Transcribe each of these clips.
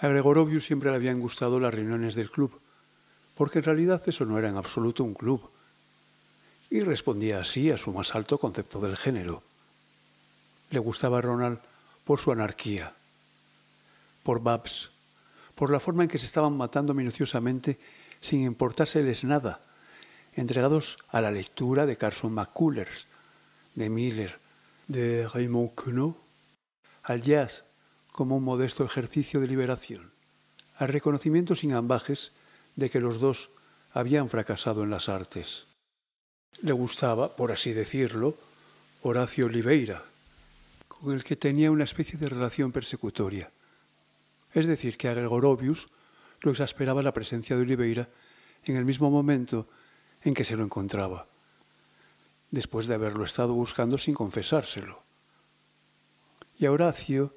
A Gregorovius siempre le habían gustado las reuniones del club, porque en realidad eso no era en absoluto un club, y respondía así a su más alto concepto del género. Le gustaba a Ronald por su anarquía, por Babs, por la forma en que se estaban matando minuciosamente sin importárseles nada, entregados a la lectura de Carson McCullers, de Miller, de Raymond Queneau, al jazz como un modesto ejercicio de liberación, al reconocimiento sin ambajes de que los dos habían fracasado en las artes. Le gustaba, por así decirlo, Horacio Oliveira, con el que tenía una especie de relación persecutoria. Es decir, que a Gregorovius lo exasperaba la presencia de Oliveira en el mismo momento en que se lo encontraba, después de haberlo estado buscando sin confesárselo. Y a Horacio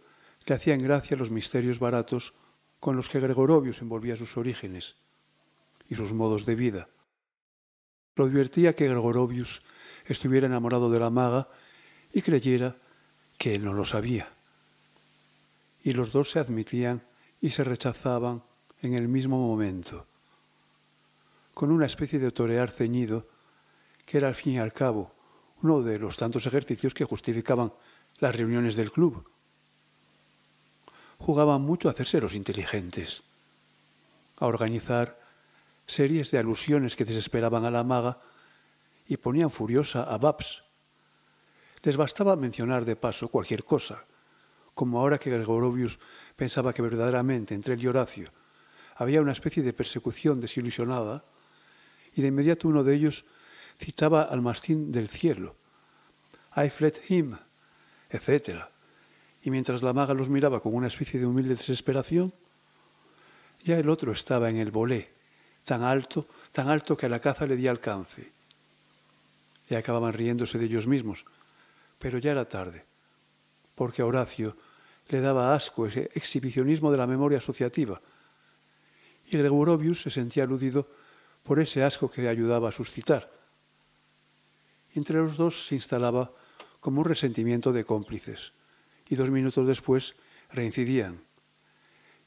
le hacían gracia los misterios baratos con los que Gregorovius envolvía sus orígenes y sus modos de vida. Lo divertía que Gregorovius estuviera enamorado de la maga y creyera que él no lo sabía. Y los dos se admitían y se rechazaban en el mismo momento, con una especie de torear ceñido que era al fin y al cabo uno de los tantos ejercicios que justificaban las reuniones del club. Jugaban mucho a hacerse los inteligentes, a organizar series de alusiones que desesperaban a la maga y ponían furiosa a Babs. Les bastaba mencionar de paso cualquier cosa, como ahora que Gregorovius pensaba que verdaderamente entre él y Horacio había una especie de persecución desilusionada, y de inmediato uno de ellos citaba al mastín del cielo, I fled him, etc. Y mientras la maga los miraba con una especie de humilde desesperación, ya el otro estaba en el volé, tan alto que a la caza le di alcance. Y acababan riéndose de ellos mismos, pero ya era tarde, porque a Horacio le daba asco ese exhibicionismo de la memoria asociativa, y Gregorovius se sentía aludido por ese asco que ayudaba a suscitar. Entre los dos se instalaba como un resentimiento de cómplices, y 2 minutos después reincidían.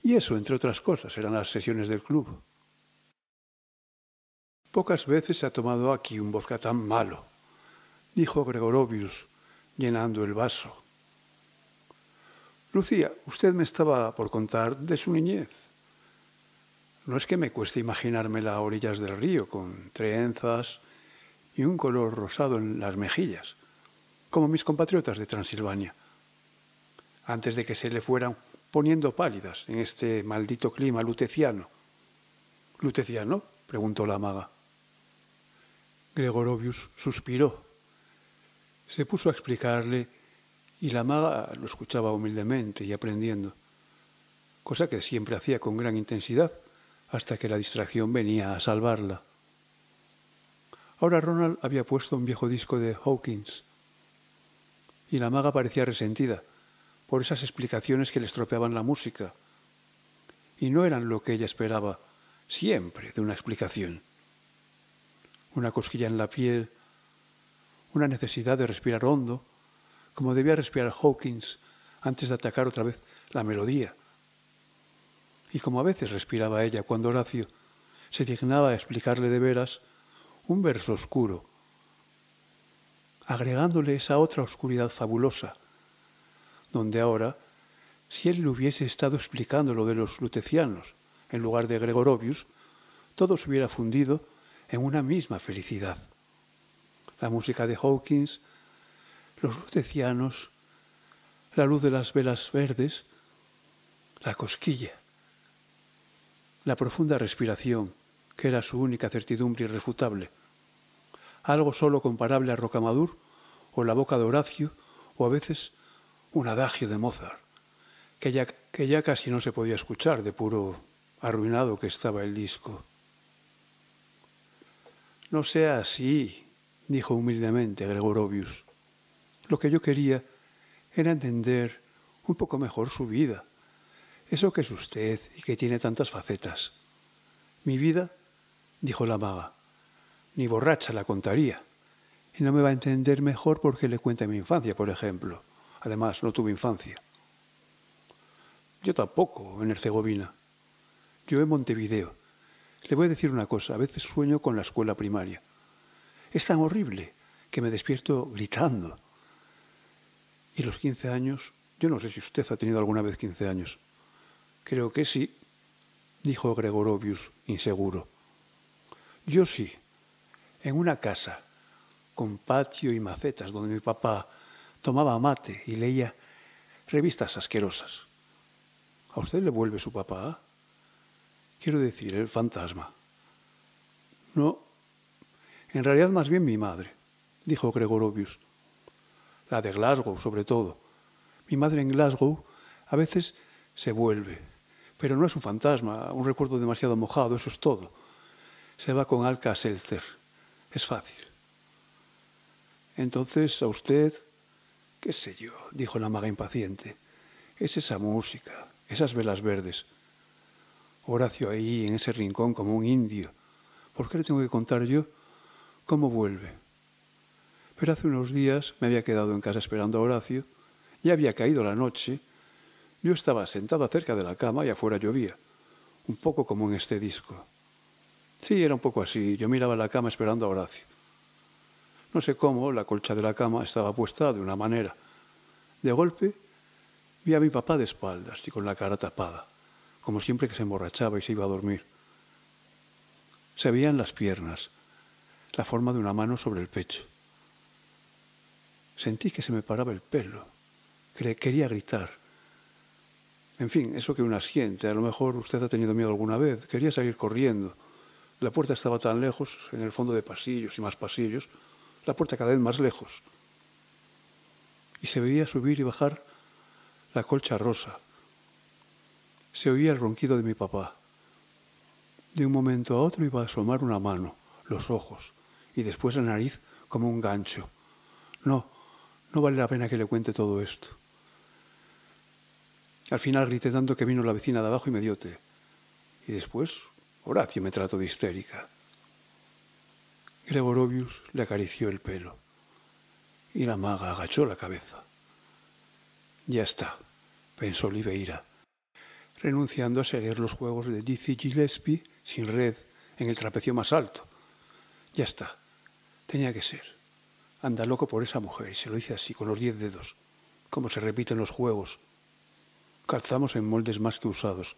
Y eso, entre otras cosas, eran las sesiones del club. Pocas veces se ha tomado aquí un vodka tan malo, dijo Gregorovius, llenando el vaso. Lucía, usted me estaba por contar de su niñez. No es que me cueste imaginármela a orillas del río, con trenzas y un color rosado en las mejillas, como mis compatriotas de Transilvania, antes de que se le fueran poniendo pálidas en este maldito clima luteciano. ¿Luteciano?, preguntó la maga. Gregorovius suspiró. Se puso a explicarle y la maga lo escuchaba humildemente y aprendiendo, cosa que siempre hacía con gran intensidad hasta que la distracción venía a salvarla. Ahora Ronald había puesto un viejo disco de Hawkins y la maga parecía resentida por esas explicaciones que le estropeaban la música, y no eran lo que ella esperaba siempre de una explicación. Una cosquilla en la piel, una necesidad de respirar hondo, como debía respirar Hawkins antes de atacar otra vez la melodía. Y como a veces respiraba ella cuando Horacio se dignaba a explicarle de veras un verso oscuro, agregándole esa otra oscuridad fabulosa, donde ahora, si él le hubiese estado explicando lo de los lutecianos en lugar de Gregorovius, todo se hubiera fundido en una misma felicidad. La música de Hawkins, los lutecianos, la luz de las velas verdes, la cosquilla, la profunda respiración, que era su única certidumbre irrefutable, algo solo comparable a Rocamadour o la boca de Horacio, o a veces un adagio de Mozart, que ya casi no se podía escuchar de puro arruinado que estaba el disco. No sea así, dijo humildemente Gregorovius. Lo que yo quería era entender un poco mejor su vida, eso que es usted y que tiene tantas facetas. Mi vida, dijo la maga, ni borracha la contaría, y no me va a entender mejor porque le cuente mi infancia, por ejemplo. Además, no tuve infancia. Yo tampoco, en Herzegovina. Yo en Montevideo. Le voy a decir una cosa, a veces sueño con la escuela primaria. Es tan horrible que me despierto gritando. Y los 15 años, yo no sé si usted ha tenido alguna vez 15 años. Creo que sí, dijo Gregorovius, inseguro. Yo sí, en una casa, con patio y macetas, donde mi papá tomaba mate y leía revistas asquerosas. ¿A usted le vuelve su papá? Quiero decir, el fantasma. No, en realidad más bien mi madre, dijo Gregorovius. La de Glasgow, sobre todo. Mi madre en Glasgow a veces se vuelve, pero no es un fantasma, un recuerdo demasiado mojado, eso es todo. Se va con Alka-Seltzer. Es fácil. Entonces, a usted, qué sé yo, dijo la maga impaciente, es esa música, esas velas verdes. Horacio ahí, en ese rincón, como un indio. ¿Por qué le tengo que contar yo cómo vuelve? Pero hace unos días me había quedado en casa esperando a Horacio, ya había caído la noche, yo estaba sentada cerca de la cama y afuera llovía, un poco como en este disco. Sí, era un poco así, yo miraba la cama esperando a Horacio. No sé cómo, la colcha de la cama estaba puesta de una manera. De golpe, vi a mi papá de espaldas y con la cara tapada, como siempre que se emborrachaba y se iba a dormir. Se veían las piernas, la forma de una mano sobre el pecho. Sentí que se me paraba el pelo. Quería gritar. En fin, eso que una siente. A lo mejor usted ha tenido miedo alguna vez. Quería salir corriendo. La puerta estaba tan lejos, en el fondo de pasillos y más pasillos, la puerta cada vez más lejos. Y se veía subir y bajar la colcha rosa. Se oía el ronquido de mi papá. De un momento a otro iba a asomar una mano, los ojos, y después la nariz como un gancho. No vale la pena que le cuente todo esto. Al final grité tanto que vino la vecina de abajo y me dio té. Y después Horacio me trató de histérica. Gregorovius le acarició el pelo y la maga agachó la cabeza. Ya está, pensó Oliveira, renunciando a seguir los juegos de Dizzy Gillespie sin red en el trapecio más alto. Ya está, tenía que ser. Anda loco por esa mujer y se lo hice así, con los 10 dedos, como se repiten los juegos. Calzamos en moldes más que usados.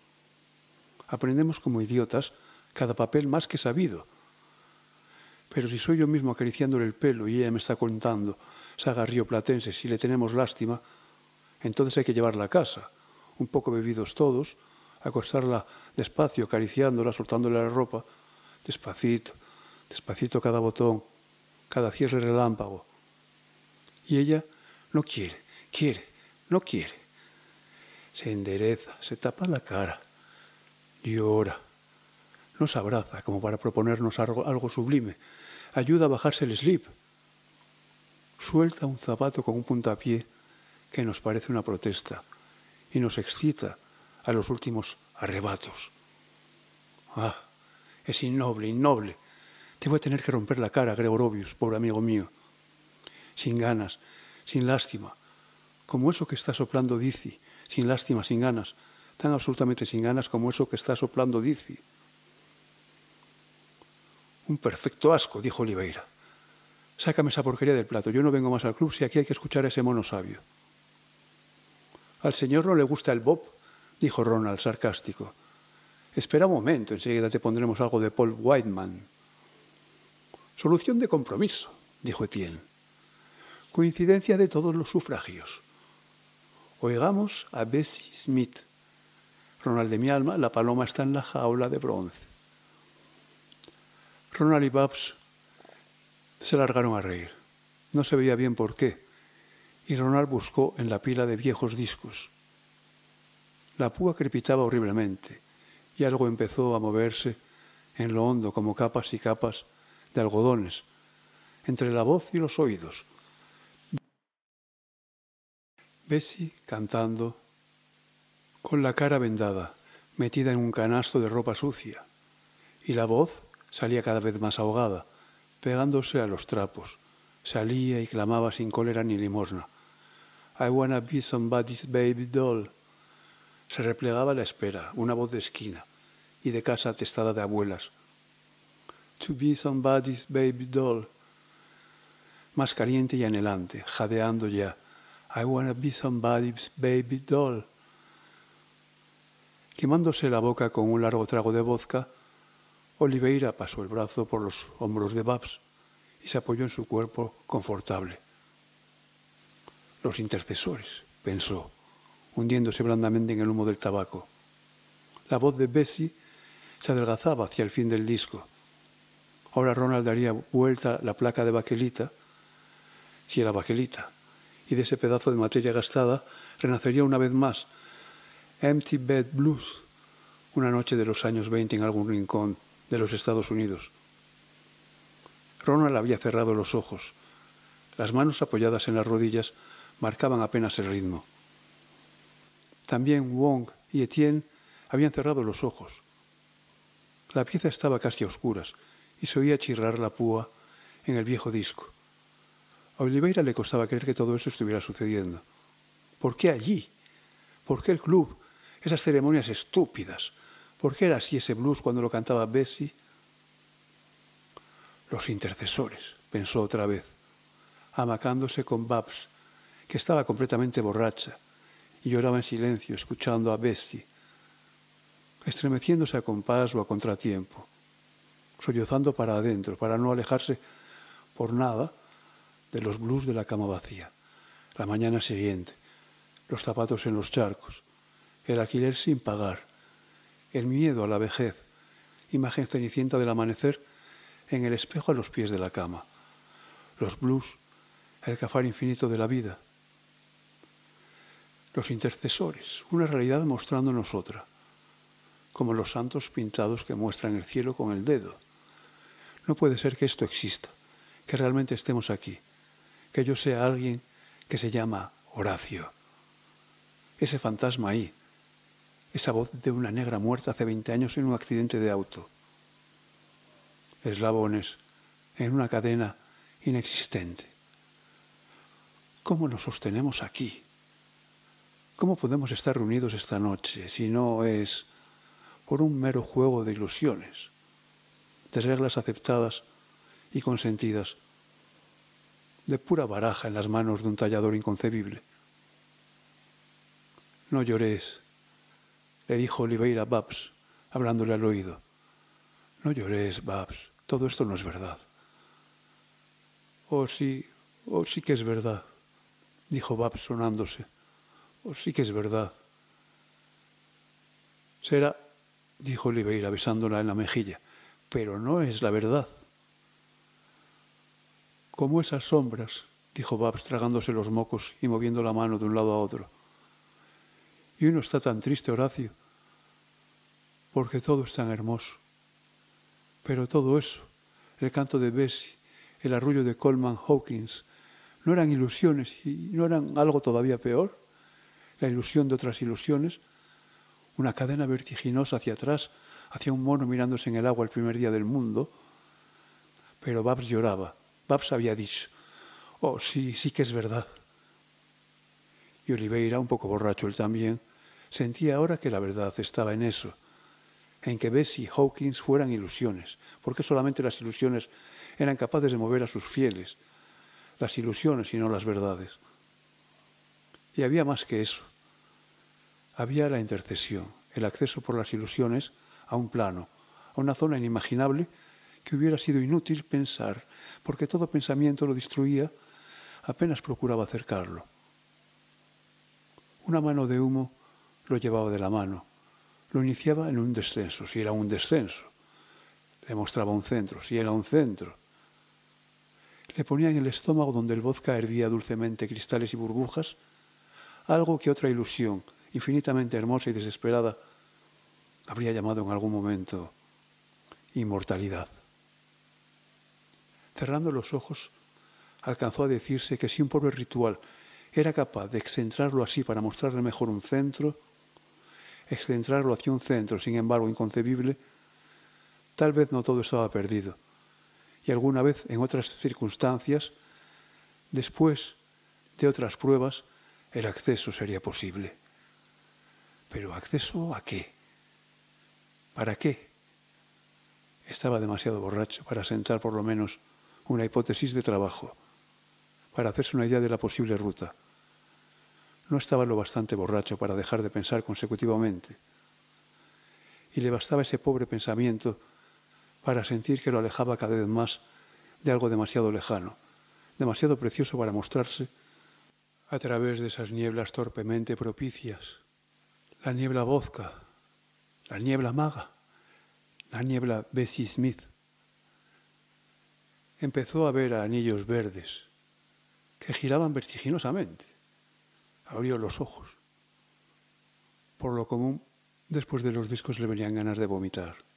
Aprendemos como idiotas cada papel más que sabido. Pero si soy yo mismo acariciándole el pelo y ella me está contando sagas rioplatenses y le tenemos lástima, entonces hay que llevarla a casa, un poco bebidos todos, acostarla despacio, acariciándola, soltándole la ropa, despacito, despacito cada botón, cada cierre relámpago. Y ella no quiere, no quiere. Se endereza, se tapa la cara, llora, nos abraza como para proponernos algo sublime, ayuda a bajarse el slip, suelta un zapato con un puntapié que nos parece una protesta y nos excita a los últimos arrebatos. Ah, es innoble, innoble. Te voy a tener que romper la cara, Gregorovius, pobre amigo mío. Sin ganas, sin lástima, como eso que está soplando Dizzy, sin lástima, sin ganas, tan absolutamente sin ganas como eso que está soplando Dizzy. Un perfecto asco, dijo Oliveira. Sácame esa porquería del plato, yo no vengo más al club si aquí hay que escuchar a ese mono sabio. Al señor no le gusta el bop, dijo Ronald, sarcástico. Espera un momento, enseguida te pondremos algo de Paul Whiteman. Solución de compromiso, dijo Etienne. Coincidencia de todos los sufragios. Oigamos a Bessie Smith. Ronald de mi alma, la paloma está en la jaula de bronce. Ronald y Babs se largaron a reír. No se veía bien por qué, y Ronald buscó en la pila de viejos discos. La púa crepitaba horriblemente, y algo empezó a moverse en lo hondo como capas y capas de algodones, entre la voz y los oídos. Bessie cantando, con la cara vendada, metida en un canasto de ropa sucia, y la voz salía cada vez más ahogada, pegándose a los trapos. Salía y clamaba sin cólera ni limosna. I wanna be somebody's baby doll. Se replegaba a la espera, una voz de esquina y de casa atestada de abuelas. To be somebody's baby doll. Más caliente y anhelante, jadeando ya. I wanna be somebody's baby doll. Quemándose la boca con un largo trago de vodka, Oliveira pasó el brazo por los hombros de Babs y se apoyó en su cuerpo confortable. Los intercesores, pensó, hundiéndose blandamente en el humo del tabaco. La voz de Bessie se adelgazaba hacia el fin del disco. Ahora Ronald daría vuelta la placa de baquelita, si era baquelita, y de ese pedazo de materia gastada renacería una vez más Empty Bed Blues, una noche de los años 20 en algún rincón de los Estados Unidos. Ronald había cerrado los ojos. Las manos apoyadas en las rodillas marcaban apenas el ritmo. También Wong y Etienne habían cerrado los ojos. La pieza estaba casi a oscuras y se oía chirrar la púa en el viejo disco. A Oliveira le costaba creer que todo eso estuviera sucediendo. ¿Por qué allí? ¿Por qué el club? Esas ceremonias estúpidas. ¿Por qué era así ese blues cuando lo cantaba Bessie? Los intercesores, pensó otra vez, amacándose con Babs, que estaba completamente borracha, y lloraba en silencio, escuchando a Bessie, estremeciéndose a compás o a contratiempo, sollozando para adentro, para no alejarse por nada de los blues de la cama vacía, la mañana siguiente, los zapatos en los charcos, el alquiler sin pagar, el miedo a la vejez, imagen cenicienta del amanecer en el espejo a los pies de la cama, los blues, el cafar infinito de la vida. Los intercesores, una realidad mostrándonos otra, como los santos pintados que muestran el cielo con el dedo. No puede ser que esto exista, que realmente estemos aquí, que yo sea alguien que se llama Horacio. Ese fantasma ahí, esa voz de una negra muerta hace 20 años en un accidente de auto. Eslabones en una cadena inexistente. ¿Cómo nos sostenemos aquí? ¿Cómo podemos estar reunidos esta noche si no es por un mero juego de ilusiones, de reglas aceptadas y consentidas, de pura baraja en las manos de un tallador inconcebible? No llores, le dijo Oliveira a Babs, hablándole al oído. No llores, Babs, todo esto no es verdad. Oh sí que es verdad, dijo Babs sonándose. Oh, sí que es verdad. Será, dijo Oliveira besándola en la mejilla, pero no es la verdad. Como esas sombras, dijo Babs tragándose los mocos y moviendo la mano de un lado a otro. Y uno está tan triste, Horacio, porque todo es tan hermoso. Pero todo eso, el canto de Bessie, el arrullo de Coleman Hawkins, ¿no eran ilusiones y no eran algo todavía peor? La ilusión de otras ilusiones, una cadena vertiginosa hacia atrás, hacia un mono mirándose en el agua el primer día del mundo. Pero Babs lloraba. Babs había dicho, oh, sí que es verdad. Y Oliveira, un poco borracho él también, sentía ahora que la verdad estaba en eso, en que Bessie y Hawkins fueran ilusiones, porque solamente las ilusiones eran capaces de mover a sus fieles, las ilusiones y no las verdades. Y había más que eso. Había la intercesión, el acceso por las ilusiones a un plano, a una zona inimaginable que hubiera sido inútil pensar, porque todo pensamiento lo destruía, apenas procuraba acercarlo. Una mano de humo lo llevaba de la mano, lo iniciaba en un descenso, si era un descenso. Le mostraba un centro, si era un centro. Le ponía en el estómago donde el vodka hervía dulcemente cristales y burbujas, algo que otra ilusión, infinitamente hermosa y desesperada, habría llamado en algún momento inmortalidad. Cerrando los ojos, alcanzó a decirse que si un pobre ritual era capaz de excentrarlo así para mostrarle mejor un centro, excentrarlo hacia un centro, sin embargo, inconcebible, tal vez no todo estaba perdido. Y alguna vez, en otras circunstancias, después de otras pruebas, el acceso sería posible. ¿Pero acceso a qué? ¿Para qué? Estaba demasiado borracho para sentar por lo menos una hipótesis de trabajo, para hacerse una idea de la posible ruta. No estaba lo bastante borracho para dejar de pensar consecutivamente. Y le bastaba ese pobre pensamiento para sentir que lo alejaba cada vez más de algo demasiado lejano, demasiado precioso para mostrarse a través de esas nieblas torpemente propicias. La niebla vodka, la niebla maga, la niebla Bessie Smith. Empezó a ver anillos verdes que giraban vertiginosamente. Abrió los ojos. Por lo común, después de los discos le venían ganas de vomitar.